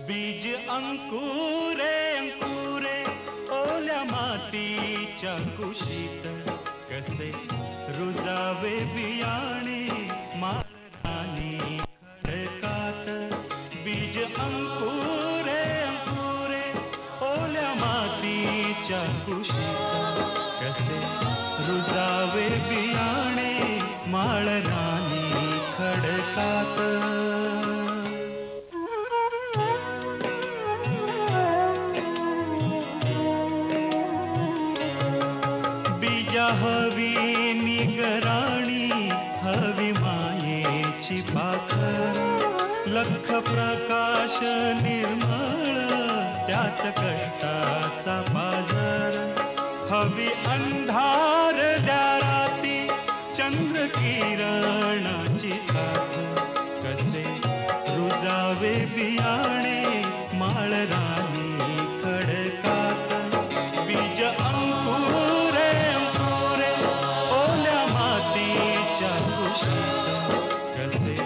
बीज अंकुरे अंकुरे ओल्या मातीच्या कुशीत कसे रुजावे बियाणे माळरानी खडकात. बीज अंकुरे अंकुरे ओल्या मातीच्या कुशीत कसे रुजावे बियाणे माळरानी खडकात. हवी निगराणी हवी मायेची पाखर. लख प्रकाश निर्मळ त्यात कष्टाचा बाजार. हवी अंधार द्या राती चंद्र किरणाची साथ. कसे रुजावे बियाणे माळरानी खडकात. बीज अंकुरे अंकुरे ओल्या मातीच्या कुशीत कसे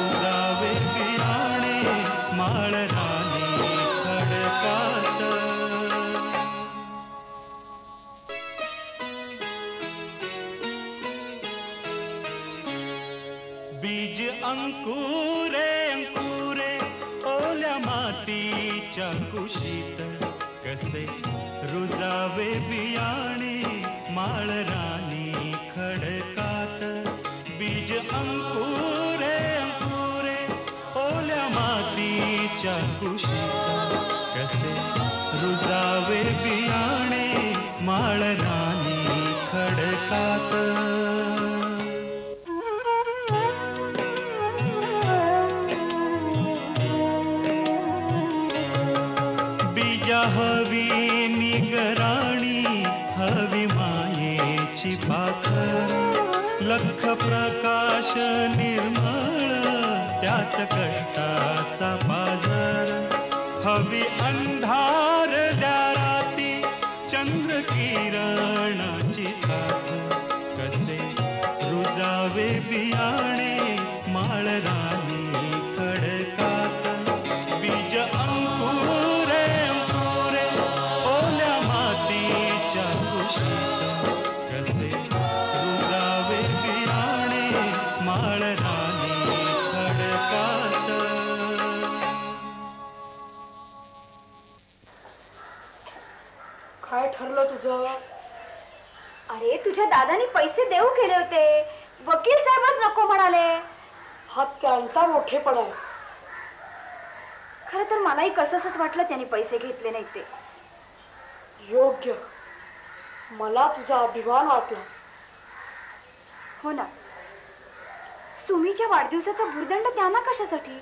रुजावे बियाणे माळरानी खडकात. बीज अंकुरे अंकुरे ओल्या मातीच्या कुशीत कसे रुजावे बियाणे माळरानी खडकात. बीज अंकुरे अंकुरे ओल्या मातीच्या कुशीत कसे रुजावे बियाणे माळरानी खडकात. हवी निगराणी हवी मायेची पाखर. लख प्रकाश निर्मळ त्यात कष्टाचा बाजार. हवी अंधार द्या राती चंद्र किरणाची साथ. कसे रुजावे बियाणे माळरानी खडकात. बीज अंकुरे अंकुरे ओल्या मातीच्या कुशीत कसे रुजावे बियाणे माळरानी खडकात. काय ठरलं तुझं? अरे तुझ्या दादानी पैसे देऊ केले होते. वकील साहेबच नको म्हणाले. हा त्यांचा मोठेपणा आहे. खरं तर मलाही कसंच वाटलं त्यांनी पैसे घेतले नाही ते. योग्य. मला तुझा अभिमान वाटला. हो ना. सुमीच्या वाढदिवसाचा भुर्दंड त्यांना कशासाठी?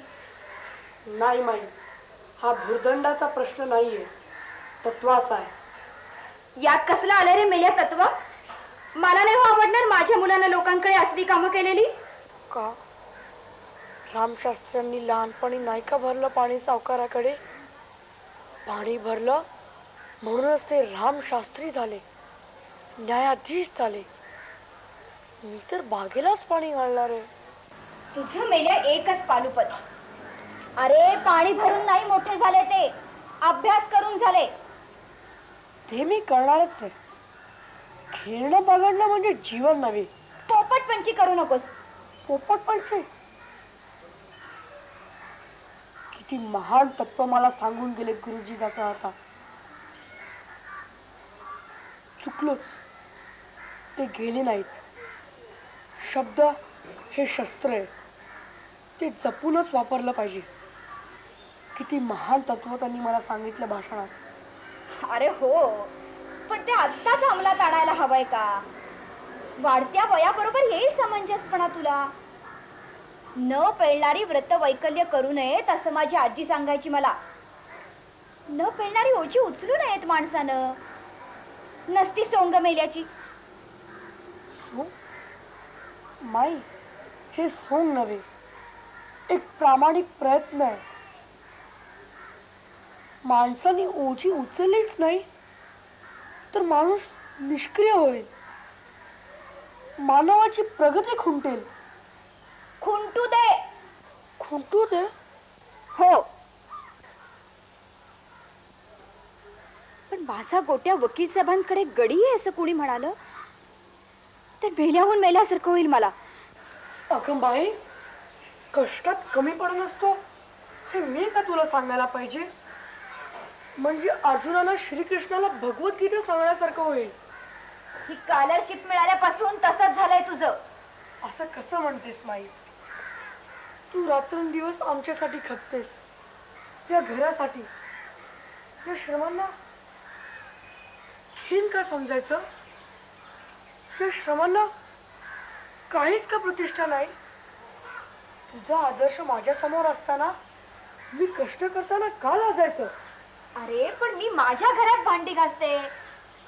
नाही माई, हा भुर्दंडाचा प्रश्न नाहीये, तत्वाचा आहे. यात कसला आलं रे मेल्या तत्व? मला नाही आवडणार माझ्या मुलांना लोकांकडे असली कामं केलेली. का रामशास्त्र्यांनी लहानपणी नाही का भरलं पाणी सावकाराकडे? पाणी भरलं म्हणूनच ते रामशास्त्री झाले, न्यायाधीश झाले. मी तर बागेलाच पाणी घालणार आहे. तुझं मेल्या एकच पालुपत. अरे पाणी भरून नाही मोठे झाले ते, अभ्यास करून झाले. ते मी करणारच आहे. खेळणं बघणं म्हणजे जीवन नव्हे. पोपटपंची करू नकोस. पोपटपंची? किती महान तत्व मला सांगून गेले गुरुजी जाता आता. चुकलोच, ते गेले नाहीत. शब्द हे शस्त्र आहे, ते जपूनच वापरलं पाहिजे. किती महान तत्व त्यांनी मला सांगितलं भाषणात. अरे हो, पण ते आत्ताच अंमलात आणायला हवंय का? वाढत्या वयाबरोबर येईल समंजसपणा तुला. न पेळणारी व्रत वैकल्य करू नयेत असं माझी आजी सांगायची मला. न पेळणारी ओझी उचलू नयेत माणसानं. नसती सोंग मेल्याची. माई, हे सोंग नव्हे, एक प्रामाणिक प्रयत्न आहे. माणसाने ओझी उचललीच नाही तर माणूस निष्क्रिय होईल. मानवाची प्रगती खुंटेल. खुंटू दे. खुंटू दे? हो, पण माझा गोट्या वकील साहेबांकडे गडी आहे असं कोणी म्हणालं तर मेल्याहून मेल्यासारखं होईल मला. अगं बाई, कष्टात कमी पडत नसतो हे मी का तुला सांगायला पाहिजे? म्हणजे अर्जुनाला श्रीकृष्णाला भगवद्गीता सांगण्यासारखं होईल. ही स्कॉलरशिप मिळाल्यापासून तसंच झालंय तुझं. असं कसं म्हणतेस माई? तू रात्रंदिवस आमच्यासाठी खपतेस, या घरासाठी. या श्रमांना हीन का समजायचं? या श्रमांना काहीच का प्रतिष्ठा नाही? तुझा आदर्श माझ्या समोर असताना मी कष्ट करताना का लाजायचं? अरे पण मी माझ्या घरात भांडी घासते,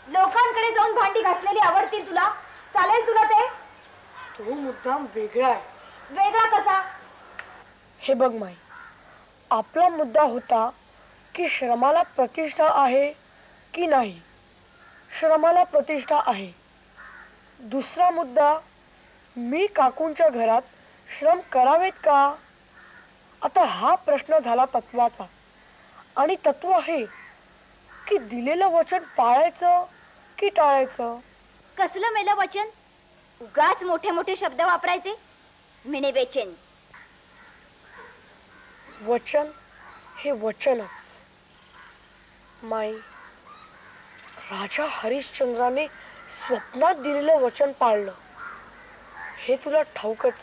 लोकांकडे जाऊन भांडी घासलेली आवडतील तुला? चालेल तुला ते? तो मुद्दाम वेगळा आहे. वेगळा कसा? हे बघ माई, आपला मुद्दा होता की श्रमाला प्रतिष्ठा आहे की नाही. श्रमाला प्रतिष्ठा आहे. दुसरा मुद्दा, मी काकूंच्या घरात श्रम करावेत का? आता हा प्रश्न झाला तत्वाचा. आणि तत्व आहे की दिलेलं वचन पाळायचं की टाळायचं. कसलं मेलं वचन? उगाच मोठे मोठे शब्द वापरायचे. मिने बेचैन. वचन हे वचनच माई. राजा हरिश्चंद्राने स्वप्नात दिलेलं वचन पाळलं हे तुला ठाऊकच.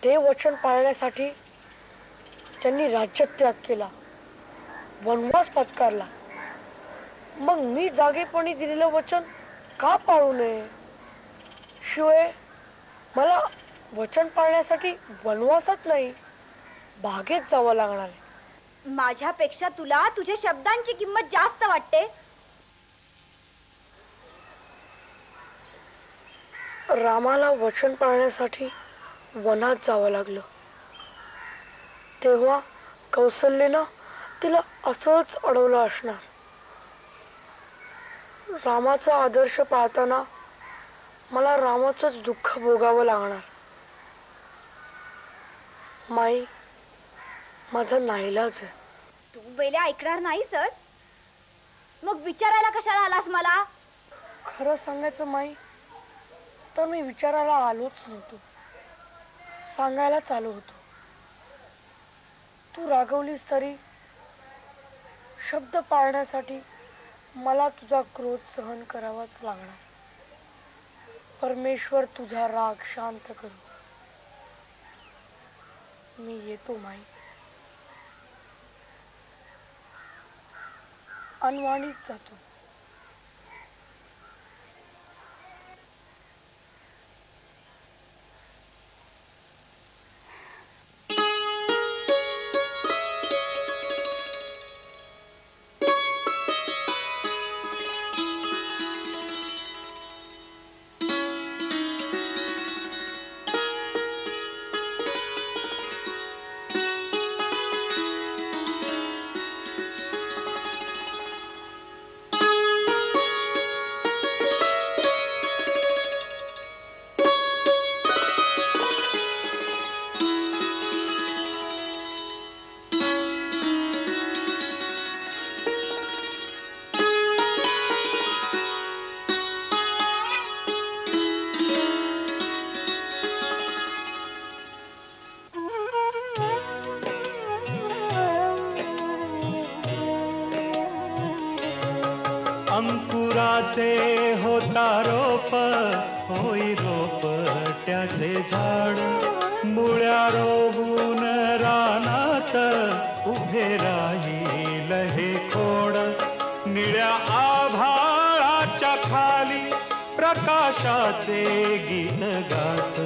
ते वचन पाळण्यासाठी त्यांनी राज्यत्याग केला, वनवास पत्करला. मग मी जागेपणी दिलेलं वचन का पाळू नये? शिवाय मला वचन पाळण्यासाठी वनवासात नाही, बागेत जावं लागणार आहे. माझ्यापेक्षा तुला तुझ्या शब्दांची किंमत जास्त वाटते. रामाला वचन पाळण्यासाठी वनात जावं लागलं. तेव्हा कौसल्यानं तिला असंच अडवलं असणार. रामाचा आदर्श पाळताना मला रामाचंच दुःख भोगावं लागणार. माई, माझा नाईलाज आहे. तू बेले ऐकणार नाही सर. मग विचारायला कशाला आलास मला? खरं सांगायचं माई तर मी विचारायला आलोच नव्हतो, सांगायलाच आलो होतो. तू रागवलीस तरी शब्द पाळण्यासाठी मला तुझा क्रोध सहन करावाच लागणार. परमेश्वर तुझा राग शांत करू. मी येतो माई. अनवाणीच जातो. अंकुराचे होता रोप, होई रोपट्याचे झाड. मुळ्या रोवून रानात उभे राहील हे खोड. निळ्या आभाळाच्या खाली प्रकाशाचे गीत गात.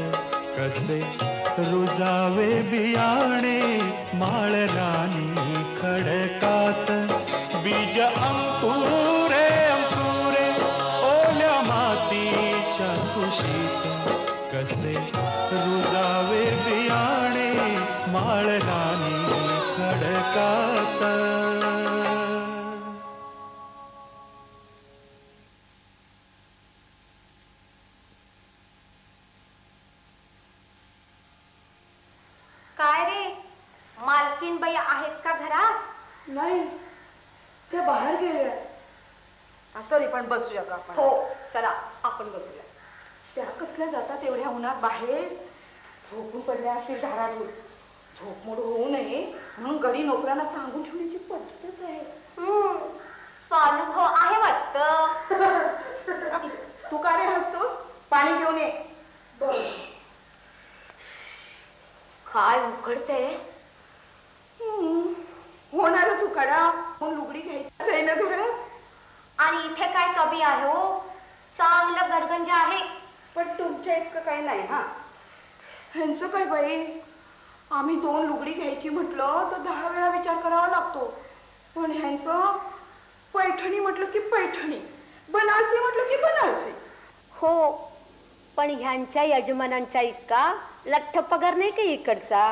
कसे रुजावे बियाणे माळरानी खडकात. बीज अंकुरे अंकुरे ओल्या मातीच्या कुशीत. कसे रुजावे बियाणे माळरानी खडकात. काय रे, मालकीन बाई आहेत का घरात? नाही, त्या बाहेर गेल्या. तरी पण बसूया का आपण? हो चला आपण बसूया. त्या कसल्या जातात एवढ्या उन्हात बाहेर? झोपून पडल्या असतील धाराडून. झोपमोड होऊ नये म्हणून गडी नोकरांना सांगून ठेवण्याची पद्धतच आहे. स्वानुभव आहे वाटतं. तू का रे हसतोस? पाणी घेऊन ये. काय उघडते. होणारच उकाडा. मग लुगडी घ्यायची आहे ना तुला? आणि इथे काय कमी आहे हो, चांगलं गडगंज आहे. पण तुमच्या इतकं काही नाही. हा ह्यांचं काय बाई, आम्ही 2 लुगडी घ्यायची म्हटलं तर 10 वेळा विचार करावा लागतो. पण ह्यांचं पैठणी म्हटलं की पैठणी, बनारसी म्हटलं की बनारसी. हो पण ह्यांच्या यजमानांच्या इतका लठ्ठ पगार नाही का इकडचा.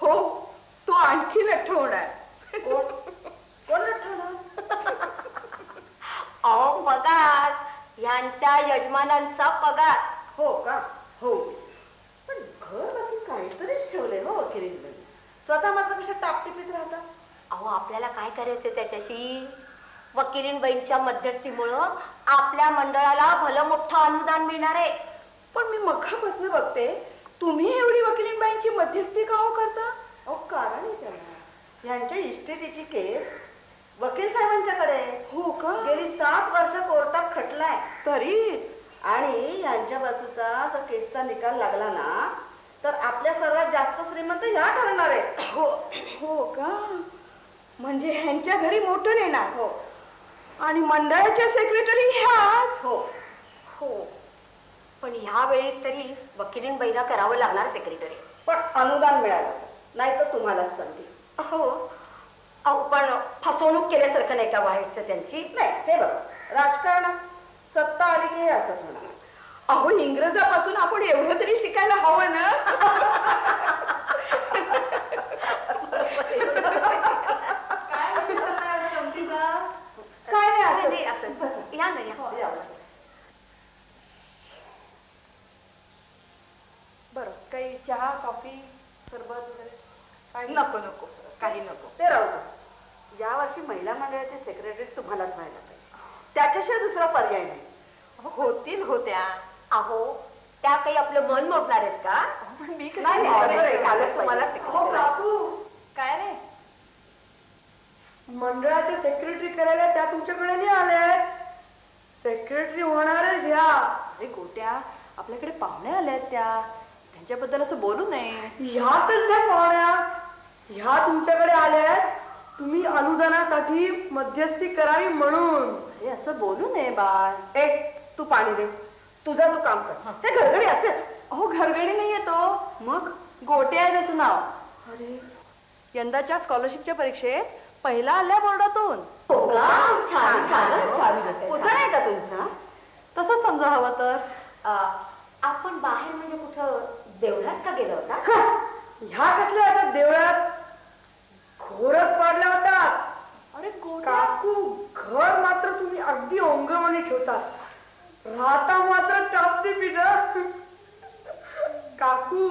हो तो आणखी लठ्ठ होणार. कोण लठ्ठ होणार? अहो पगार, ह्यांच्या यजमानांचा पगार. हो का? हो पण घर बाकी काहीतरीच ठेवलंय हो वकिलींनी. स्वतः मात्र कशा टापटिपीत राहतात. अहो आपल्याला काय करायचं त्याच्याशी. वकिलींबाईंच्या मध्यस्थीमुळं आपल्या मंडळाला भलं मोठं अनुदान मिळणार आहे. पण मी मघापासून बघते तुम्ही एवढी वकिलींबाईंची मध्यस्थी का हो करता? अहो कारण आहे त्यांना. यांच्या इस्टेटीची केस वकील साहेबांच्याकडे. हो का? गेली 7 वर्ष कोर्टात खटलाय. तरीच. आणि यांच्या बाजूचा जर केसचा निकाल लागला ना तर आपल्या सर्वात जास्त श्रीमंत ह्या ठरणार आहे. हो हो का? म्हणजे ह्यांच्या घरी मोठं नेणार. हो आणि मंडळाच्या सेक्रेटरी ह्याच. हो हो पण ह्या वेळेत तरी वकिलींबाईला करावं लागणार सेक्रेटरी. पण अनुदान मिळालं नाही तर तुम्हालाच संधी. हो अहो पण फसवणूक केल्यासारखं नाही का व्हायचं त्यांची. नाही हे बघ, राजकारणात सत्ता आली की हे असंच होणार. अहो इंग्रजापासून आपण एवढं तरी शिकायला हवं ना. काय नाही असं. या ना या. बरं काही चहा कॉफी सरबत वगैरे काही? नको नको काही नको. ते राहू दे. यावर्षी महिला मंडळाचे सेक्रेटरी तुम्हालाच व्हायला पाहिजे. त्याच्याशिवाय दुसरा पर्याय नाही. होतील होत्या. अहो त्या काही आपलं मन मोडणार आहेत का? पण मी तुम्हाला काय रे, मंडळाचे सेक्रेटरी करायला त्या तुमच्याकडे नाही आले. सेक्रेटरी होणारच ह्या. अरे गोट्या, आपल्याकडे पाहुणे आले आहेत त्यांच्याबद्दल असं बोलू नये. ह्यातच त्या पाहुण्या ह्या तुमच्याकडे आल्या. तुम्ही अनुदानासाठी मध्यस्थी करावी म्हणून. अरे असं बोलू नये बाळ. तू पाणी दे. तू काम कर. ते घरगडी असेल. हो घरगडी नाही येतो. मग गोटे आहे त्याचं नाव. अरे यंदाच्या स्कॉलरशिपच्या परीक्षेत पहिला आल्या बोर्डातून. पुतळा आहे का तुमचा? तसंच समजा हवं तर. आपण बाहेर म्हणजे कुठं देवळात का गेलो होता? ह्या कसल्या आता देवळात घोरच पाडल्या होता. अरे काकू घर मात्र तुम्ही अगदी ओंगरवाणी ठेवतात. राहता मात्र टापटी पिढ. काकू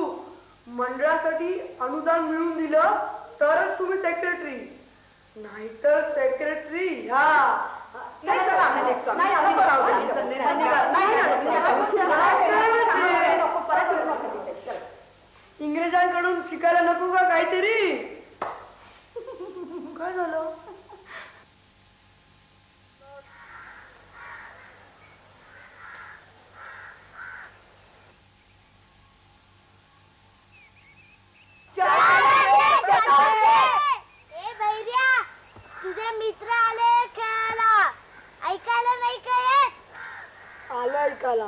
मंडळासाठी अनुदान मिळवून दिलं तरच तुम्ही सेक्रेटरी, नाहीतर सेक्रेटरी ह्या. इंग्रजांकडून शिकायला नको का काहीतरी? काय झालं? तुझे मित्र आले खेळायला. ऐकायला नाही का येत? आलं ऐकायला.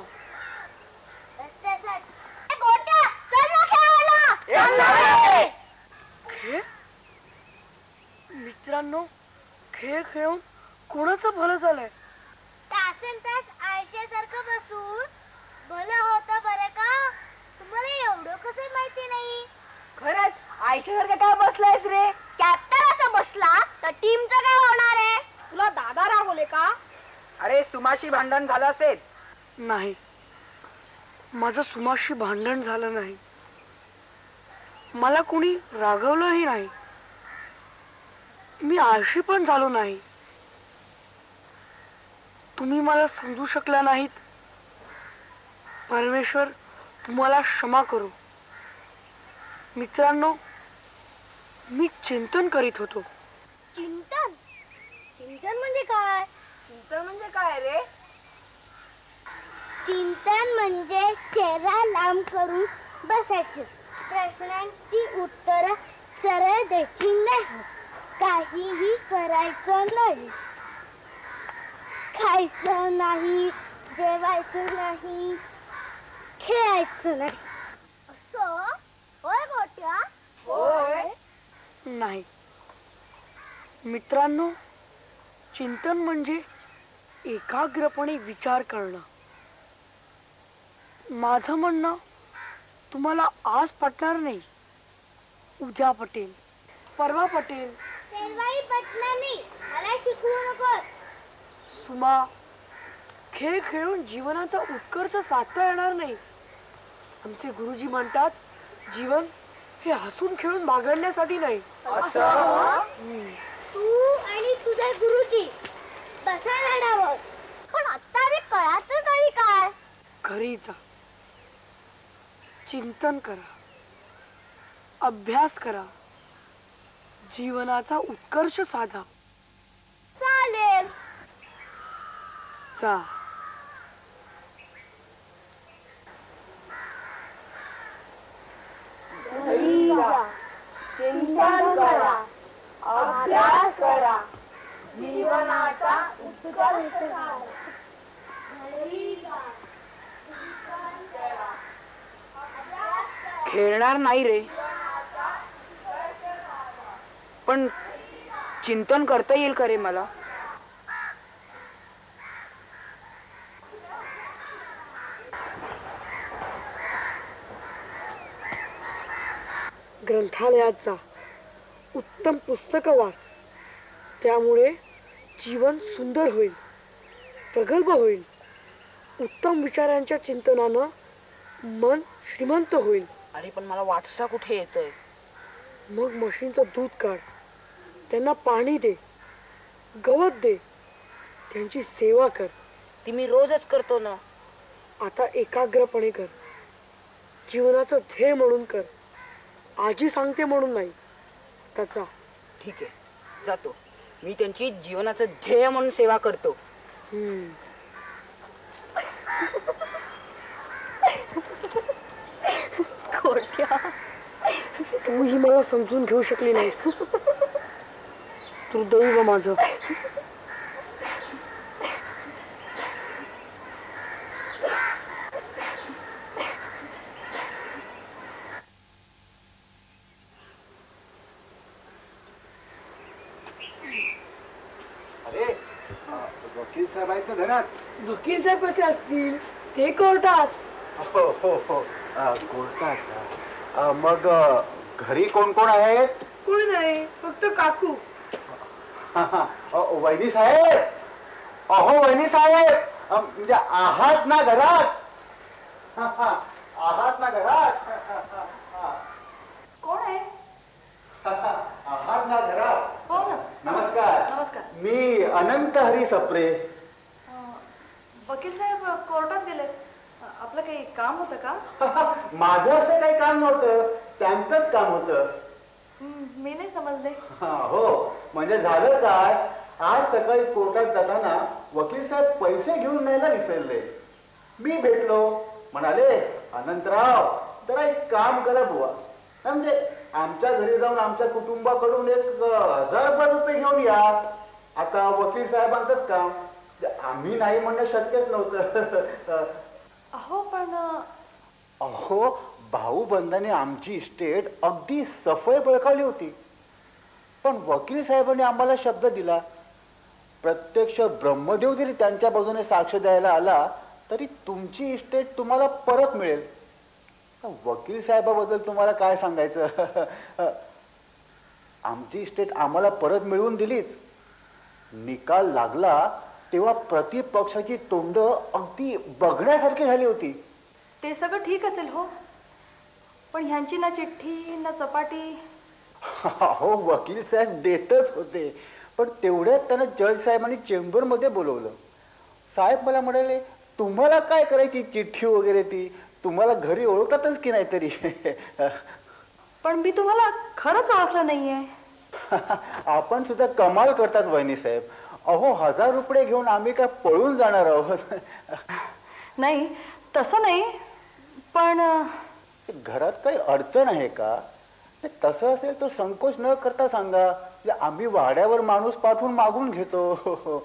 खेळ? मित्रांनो, खेळ खेळून कोणाचं भलं झालंय? तासन तास आळशासारखं बसून भलं होतं बरं का? तुम्हाला एवढं कसं माहिती नाही? खरंच आईच्यासारखं काय बसलायस रे? कॅप्टन असं बसला तर टीमचं काय होणार आहे? तुला दादा रागवले का? अरे सुमाशी भांडण झालं असेल. नाही, माझं सुमाशी भांडण झालं नाही. मला कोणी रागवलंही नाही. मी आळशी पण झालो नाही. तुम्ही मला समजू शकला नाहीत. परमेश्वर तुम्हाला क्षमा करो. मित्रांनो, मी चिंतन करीत होतो. चिंतन चिंतन म्हणजे काय? चिंतन म्हणजे काय रे? चिंतन म्हणजे चेहरा लांब करून बसायचं. प्रश्नांची उत्तर सरळ द्यायची नाही. काहीही करायचं नाही. खायचं नाही, जेवायचं नाही, खेळायचं नाही. असं होय गोट्या? होय. नाही मित्रांनो, चिंतन म्हणजे एकाग्रपणे विचार करणं. माझं म्हणणं तुम्हाला आज पटणार नाही, उद्या पटेल, परवा पटेल. तेव्हाही पटणार नाही. मला शिकवू नको. सुमा, खेळ खेळून जीवनाचा उत्कर्ष साधता येणार नाही. आमचे गुरुजी म्हणतात, जीवन हे हसून खेळून बागडण्यासाठी नाही. तू आणि तुझे गुरुजी बसा झाडावर. पण आता मी कळत तरी काय? घरी जा, चिंतन करा, अभ्यास करा, जीवनाचा उत्कर्ष साधा. चालेल. जा. घरी जा, चिंतन करा, अभ्यास करा, जीवनाचा उत्कर्ष साधा. खेळणार नाही रे, पण चिंतन करता येईल का रे मला? ग्रंथालयात जा, उत्तम पुस्तकं वाच. त्यामुळे जीवन सुंदर होईल, प्रगल्भ होईल. उत्तम विचारांच्या चिंतनानं मन श्रीमंत होईल. अरे पण मला वाचता कुठे येतंय? मग म्हशींचं दूध काढ, त्यांना पाणी दे, गवत दे, त्यांची सेवा कर. ती मी रोजच करतो ना. आता एकाग्रपणे कर. जीवनाचं ध्येय म्हणून कर, आजी सांगते म्हणून नाही. त्याचा ठीक आहे, जातो. मी त्यांची जीवनाचं ध्येय म्हणून सेवा करतो. तू ही मला समजून घेऊ शकली नाहीस. तू दैव माझं. वकील साहेबांचं घरात. वकील साहेब कसे असतील? ते कोर्टात. हो हो हो, कोर्टात. मग घरी कोण कोण आहेत? कोणी नाही, फक्त काकू. वहिनी साहेब, अहो वहिनी साहेब, म्हणजे आहात ना घरात? आहात ना घरात? कोण आहे? आहात ना घरात? हो ना. नमस्कार. नमस्कार. मी अनंत हरी सप्रे. वकील साहेब कोर्टात गेले. आपलं काही काम होतं का? माझं असं काही काम नव्हतं, त्यांचंच काम होतं. मी नाही समजले. हो, म्हणजे झालं काय, आज सकाळी कोर्टात जाताना वकील साहेब पैसे घेऊन न्यायला विसरले. मी भेटलो, म्हणाले अनंतराव जरा एक काम करा बुवा, म्हणजे आमच्या घरी जाऊन आमच्या कुटुंबाकडून 1000 रुपये घेऊन या. आता वकील साहेबांचंच काम, आम्ही नाही म्हणणं शक्यच नव्हतं. अहो पण अहो, भाऊबंधाने आमची इस्टेट अगदी सफळ बळकावली होती, पण वकील साहेबांनी आम्हाला शब्द दिला, प्रत्यक्ष ब्रह्मदेव जरी त्यांच्या बाजूने साक्ष द्यायला आला तरी तुमची इस्टेट तुम्हाला परत मिळेल. वकील साहेबाबद्दल तुम्हाला काय सांगायचं. आमची इस्टेट आम्हाला परत मिळवून दिलीच. निकाल लागला तेव्हा प्रतिपक्षाची तोंड अगदी बघण्यासारखी झाली होती. ते सगळं ठीक असेल हो, पण ह्यांची ना चिठ्ठी ना चपाटी हो वकील साहेब देतच होते, पण तेवढ्यात त्यांना जज साहेबांनी चेंबरमध्ये बोलवलं. साहेब मला म्हणाले, तुम्हाला काय करायची चिठ्ठी वगैरे ती, तुम्हाला घरी ओळखतातच की नाही तरी. पण मी तुम्हाला खरंच ओळखलं नाहीये. आपण सुद्धा कमाल करतात वहिनी साहेब. अहो 1000 रुपये घेऊन आम्ही काय पळून जाणार आहोत. नाही तसं नाही, पण घरात काही अडचण आहे का? तसं असेल तर संकोच न करता सांगा, आम्ही वाड्यावर माणूस पाठवून मागून घेतो.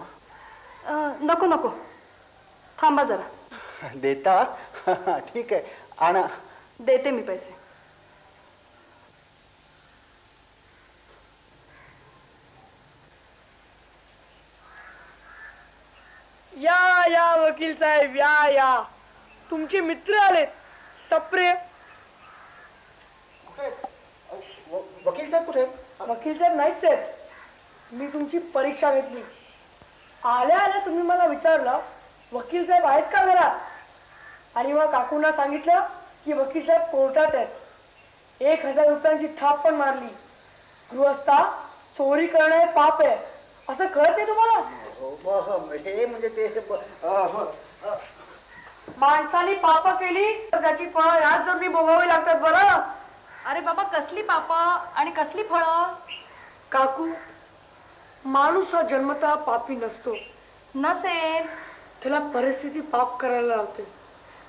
नको नको, थांबा जरा. देता? ठीक आहे, आणा. देते मी पैसे. या या वकील साहेब, या या. तुमचे मित्र आलेत, सप्रे. वकील साहेब कुठे? वकील साहेब नाहीच आहेत. मी तुमची परीक्षा घेतली. आल्या आल्या तुम्ही मला विचारलं वकील साहेब आहेत का घरात, आणि मग काकूंना सांगितलं की वकील साहेब कोर्टात आहेत. 1000 रुपयांची थाप पण मारली. गृहस्था, चोरी करणे पाप आहे असं कळत नाही तुम्हाला? हे म्हणजे ते माणसाने पाप केली तर त्याची फळं याच जोडणी भोगावी लागतात. बरं अरे बाबा, कसली पाप आणि कसली फळं? काकू, माणूस हा जन्मतः पापी नसतो. नसेल, त्याला परिस्थिती पाप करायला लावते.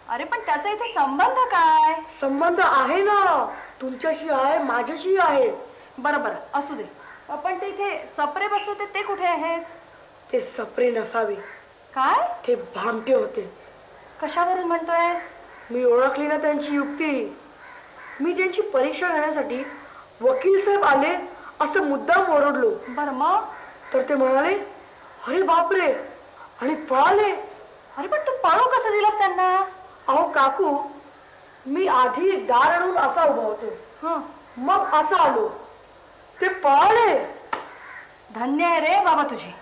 अरे पण त्याचा इथे संबंध काय? संबंध आहे ना, तुमच्याशी आहे, माझ्याशी आहे. बरं बरं, असू दे. पण ते इथे सपरे बसवते ते कुठे आहेत? ते सप्रे नसावे. काय? ते भामटे होते. कशावरून म्हणतोय? मी ओळखली ना त्यांची युक्ती. मी त्यांची परीक्षा घेण्यासाठी वकील साहेब आले असं मुद्दाम ओरडलो. बरं मग? तर ते म्हणाले, अरे बापरे, आणि पळाले. अरे पण तू पळू कसं दिलास त्यांना? अहो काकू, मी आधी दार आणून असा उभा होतो, मग असं आलो, ते पळाले. धन्य आहे रे बाबा तुझी.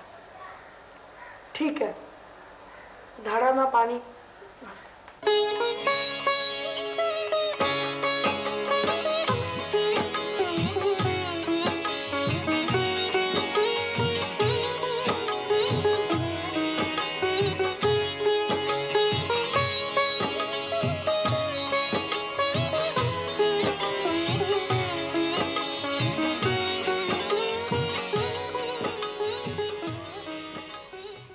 ठीक आहे, झाडांना पाणी.